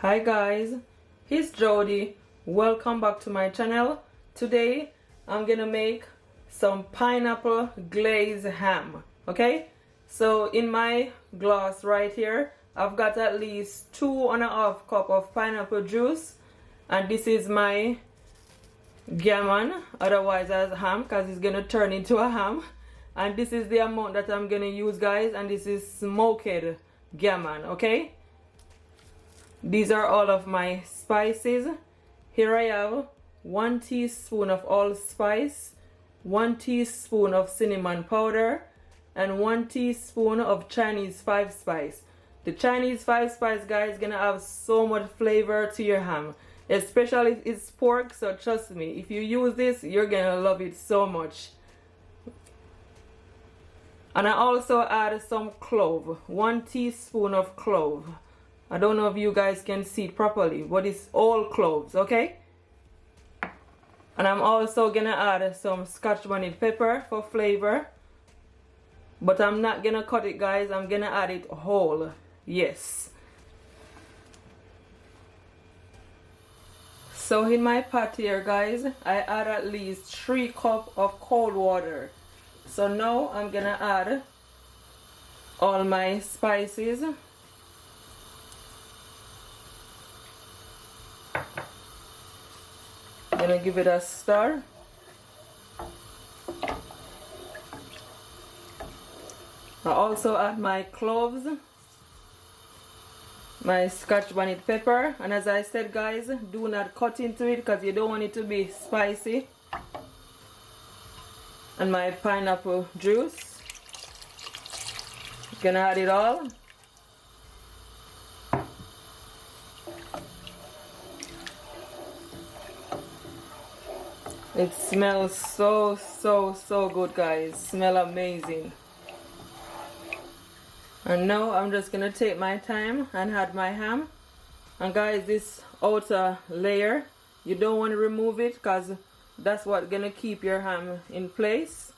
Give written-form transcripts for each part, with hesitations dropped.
Hi guys, it's Jody. Welcome back to my channel. Today I'm gonna make some pineapple glazed ham. Okay, so in my glass right here I've got at least 2.5 cups of pineapple juice, and this is my gammon, otherwise as ham, because it's gonna turn into a ham. And this is the amount that I'm gonna use, guys, and this is smoked gammon. Okay, these are all of my spices. Here I have 1 teaspoon of allspice, 1 teaspoon of cinnamon powder, and 1 teaspoon of Chinese 5 spice. The Chinese 5 spice, guys, gonna have so much flavor to your ham, especially if it's pork. So trust me, if you use this, you're gonna love it so much. And I also add some clove, 1 teaspoon of clove. I don't know if you guys can see it properly, but it's all cloves, okay? And I'm also gonna add some scotch bonnet pepper for flavor, but I'm not gonna cut it, guys. I'm gonna add it whole. Yes. So in my pot here, guys, I add at least 3 cups of cold water. So now I'm gonna add all my spices. Gonna give it a stir. I also add my cloves, my scotch bonnet pepper, and as I said, guys, do not cut into it because you don't want it to be spicy. And my pineapple juice. Gonna add it all. It smells so good, guys. Smell amazing. And now I'm just gonna take my time and add my ham. And guys, this outer layer, you don't want to remove it because that's what's gonna keep your ham in place.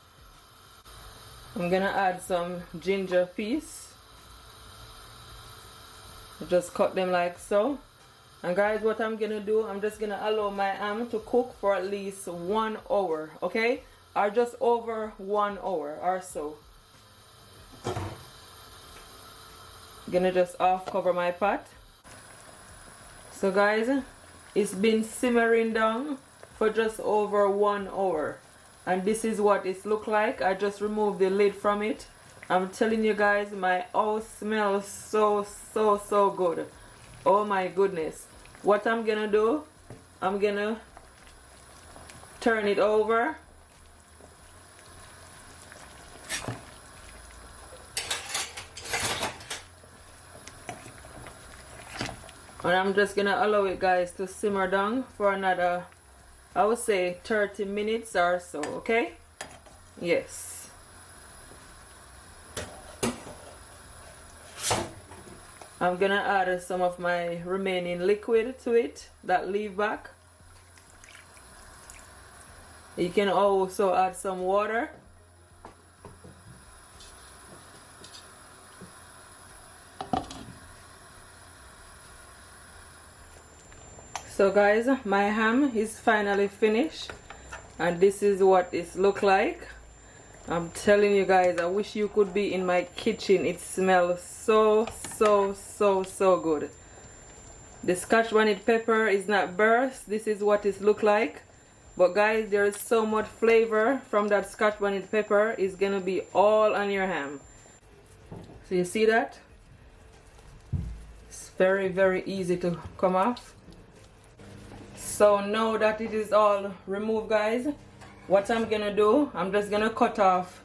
I'm gonna add some ginger piece. Just cut them like so. And guys, what I'm gonna do, I'm just gonna allow my ham to cook for at least 1 hour, okay? Or just over 1 hour or so. Gonna just off cover my pot. So guys, it's been simmering down for just over 1 hour, and this is what it look like. I just removed the lid from it. I'm telling you guys, my house smells so good. Oh my goodness. What I'm gonna do, I'm gonna turn it over. And I'm just gonna allow it, guys, to simmer down for another, I would say 30 minutes or so, okay? Yes. I'm gonna add some of my remaining liquid to it, that leave back. You can also add some water. So guys, my ham is finally finished, and this is what it looks like. I'm telling you guys, I wish you could be in my kitchen. It smells so good. The scotch bonnet pepper is not burst. This is what it looks like. But guys, there is so much flavor from that scotch bonnet pepper. It's gonna be all on your ham. So you see that? It's very easy to come off. So now that it is all removed, guys, what I'm gonna do, I'm just gonna cut off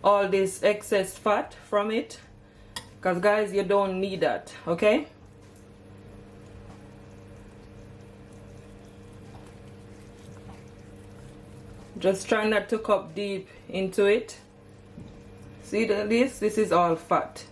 all this excess fat from it, because guys, you don't need that, okay? Just try not to cut deep into it. See this is all fat.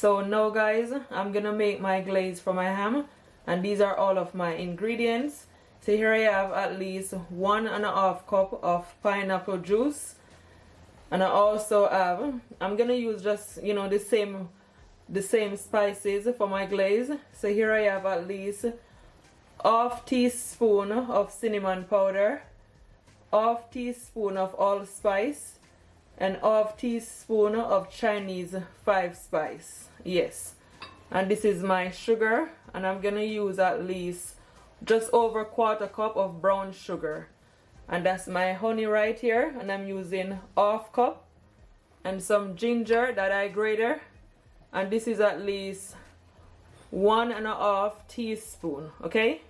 So now, guys, I'm gonna make my glaze for my ham, and these are all of my ingredients. So here I have at least 1.5 cup of pineapple juice. And I also have, I'm gonna use just, you know, the same spices for my glaze. So here I have at least ½ teaspoon of cinnamon powder, ½ teaspoon of allspice, and ½ teaspoon of Chinese 5 spice. Yes. And this is my sugar, and I'm gonna use at least just over 1/4 cup of brown sugar. And that's my honey right here, and I'm using ½ cup, and some ginger that I grated, and this is at least 1.5 teaspoon. Okay,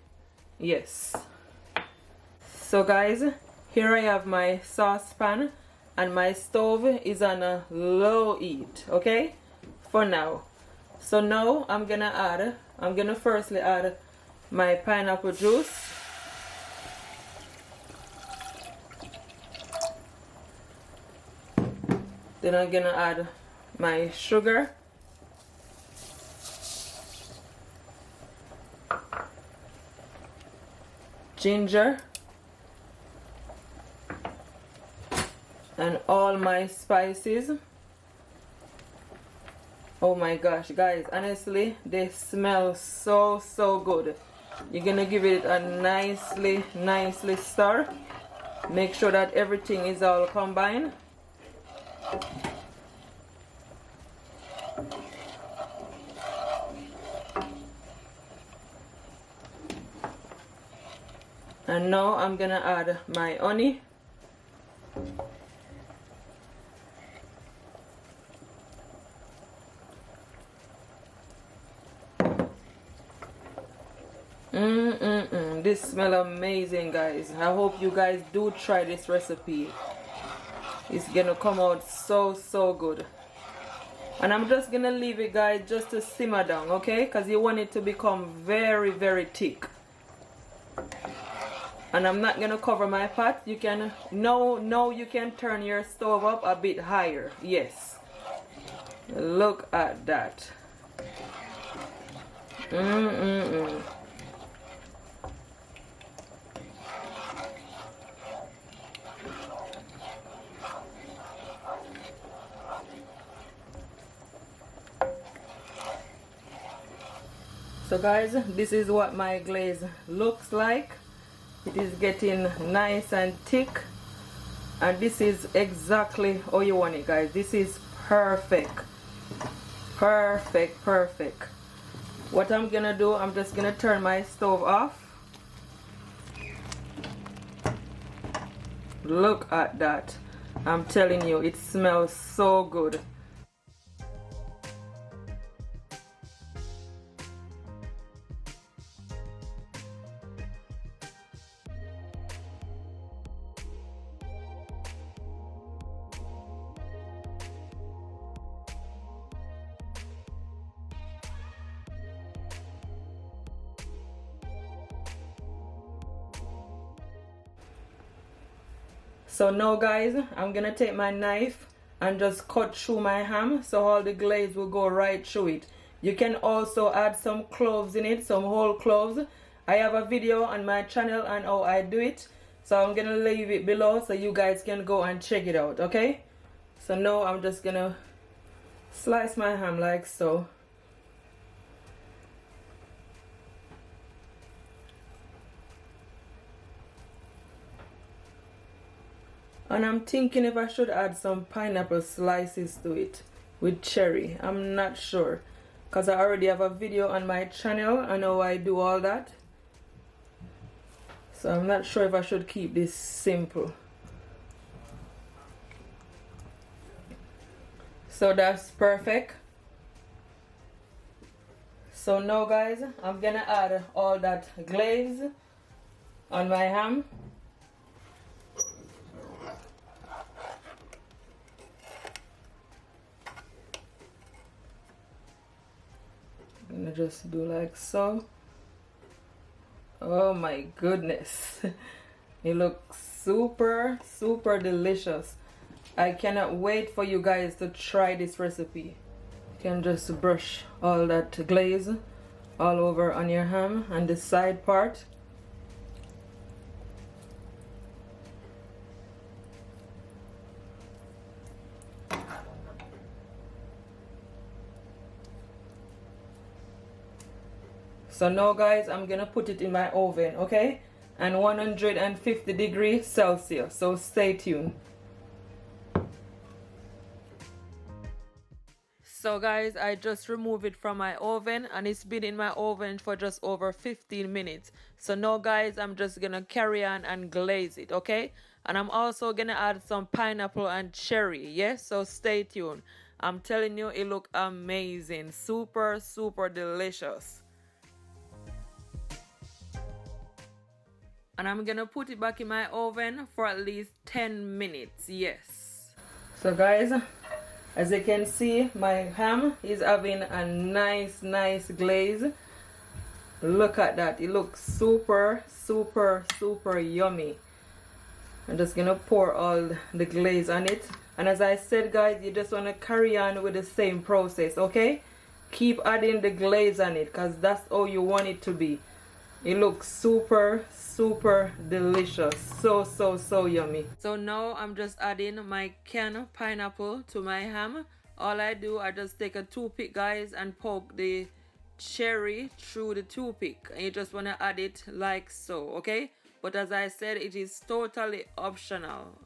yes. So guys, here I have my saucepan, and my stove is on a low heat, okay, for now. So now I'm gonna firstly add my pineapple juice. Then I'm gonna add my sugar. Ginger. And all my spices. Oh my gosh, guys, honestly, they smell so good. You're gonna give it a nicely stir. Make sure that everything is all combined. And now I'm gonna add my honey. This smells amazing, guys. I hope you guys do try this recipe. It's gonna come out so good. And I'm just gonna leave it, guys, just to simmer down, okay? Because you want it to become very thick. And I'm not gonna cover my pot. You can now you can turn your stove up a bit higher. Yes, look at that. So guys, this is what my glaze looks like. It is getting nice and thick, and this is exactly how you want it, guys. This is perfect. What I'm gonna do, I'm just gonna turn my stove off. Look at that. I'm telling you, it smells so good. So now, guys, I'm gonna take my knife and just cut through my ham so all the glaze will go right through it. You can also add some cloves in it, some whole cloves. I have a video on my channel on how I do it, so I'm gonna leave it below so you guys can go and check it out, okay? So now I'm just gonna slice my ham like so. And I'm thinking if I should add some pineapple slices to it with cherry. I'm not sure, because I already have a video on my channel on how I do all that. So I'm not sure if I should keep this simple. So that's perfect. So now, guys, I'm gonna add all that glaze on my ham. I'm gonna just do like so. Oh my goodness. It looks super delicious. I cannot wait for you guys to try this recipe. You can just brush all that glaze all over on your ham and the side part. So now guys, I'm gonna put it in my oven, okay? And 150 degrees Celsius, so stay tuned. So guys, I just removed it from my oven and it's been in my oven for just over 15 minutes. So now guys, I'm just gonna carry on and glaze it, okay? And I'm also gonna add some pineapple and cherry, yes? So stay tuned. I'm telling you, it look amazing. Super, super delicious. And I'm gonna put it back in my oven for at least 10 minutes, yes. So guys, as you can see, my ham is having a nice glaze. Look at that. It looks super, super, super yummy. I'm just gonna pour all the glaze on it. And as I said guys, you just want to carry on with the same process, okay? Keep adding the glaze on it because that's how you want it to be. It looks super, super delicious. So, so, so yummy. So now I'm just adding my canned pineapple to my ham. All I do, I just take a toothpick guys and poke the cherry through the toothpick. And you just want to add it like so, okay? But as I said, it is totally optional.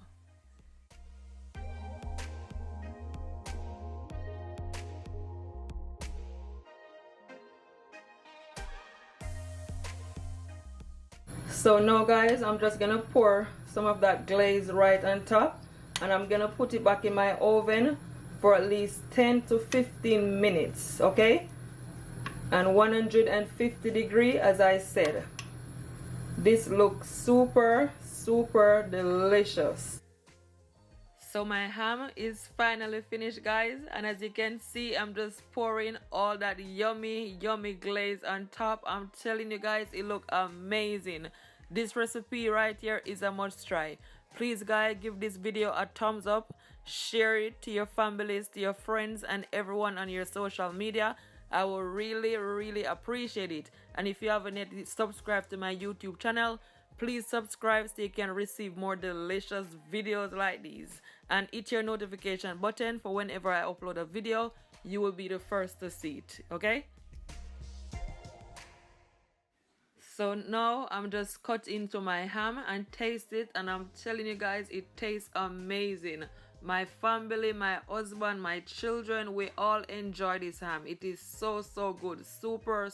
So now guys, I'm just gonna pour some of that glaze right on top and I'm gonna put it back in my oven for at least 10 to 15 minutes, okay? And 150 degrees as I said. This looks super, super delicious. So my ham is finally finished guys, and as you can see, I'm just pouring all that yummy glaze on top. I'm telling you guys, it looks amazing. This recipe right here is a must try. Please guys, give this video a thumbs up, share it to your families, to your friends and everyone on your social media. I will really appreciate it. And if you haven't yet subscribed to my YouTube channel, please subscribe so you can receive more delicious videos like these. And hit your notification button for whenever I upload a video, you will be the first to see it, okay? So now I'm just cut into my ham and taste it, and I'm telling you guys, it tastes amazing. My family, my husband, my children, we all enjoy this ham. It is so good, super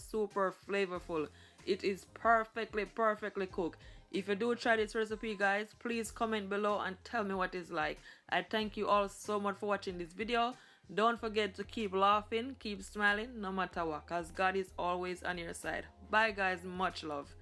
flavorful. It is perfectly cooked. If you do try this recipe guys, please comment below and tell me what it's like. I thank you all so much for watching this video. Don't forget to keep laughing, keep smiling no matter what, because God is always on your side. Bye guys, much love.